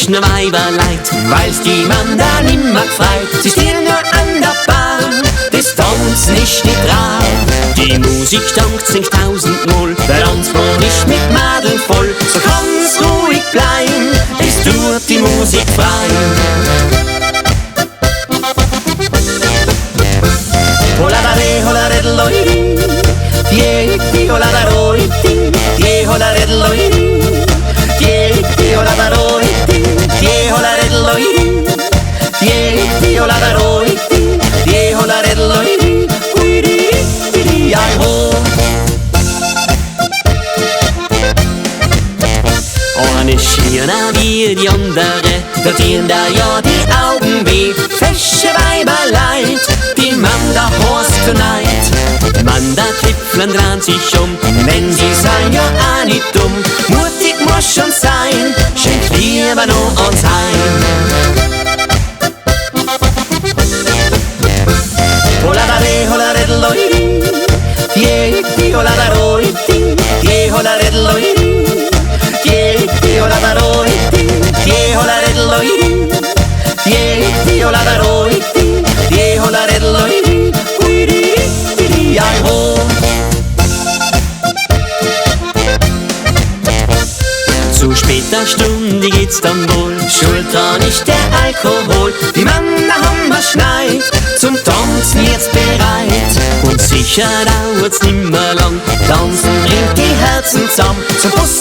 ist nur Weiberleid, weil's die Mann da nimmer gefreit. Sie stehen nur an der Bahn, das tanzt nicht dran. Die Musik dankt sich tausendmal, der Tanzboden ist mit Madeln voll. So kann's ruhig bleiben, es tut die Musik frei. Hola da re, hola re, loiri, die hola da roi, die hola re, loiri, die hola da roi, die hola re, loiri, die hola da roi, die hola re, loiri, uiri, ai ho. Eine schöner wie die andere, da tun da ja die Augen weh. Fesche Weiberleid, die Mann da Horst tonight. Mann da Klipplen dran sich wenn sie sein ja auch nicht dumm. Mutig muss schon sein, schenkt lieber noch uns ein. Hola da re, hola re, loiri, die hola da roi, die hola re, loiri, die hola da roi, die hola re, loiri, die hola da roi, die hola re, loiri, uiri, ai ho. Zu später Stunde geht's dann wohl, schuld dran ist der Alkohol. Die Männer haben was schneit, zum Tanzen jetzt bereit. Und sicher dauert's nimmer lang, tanzen bringt die Herzen zusammen. Zum Bus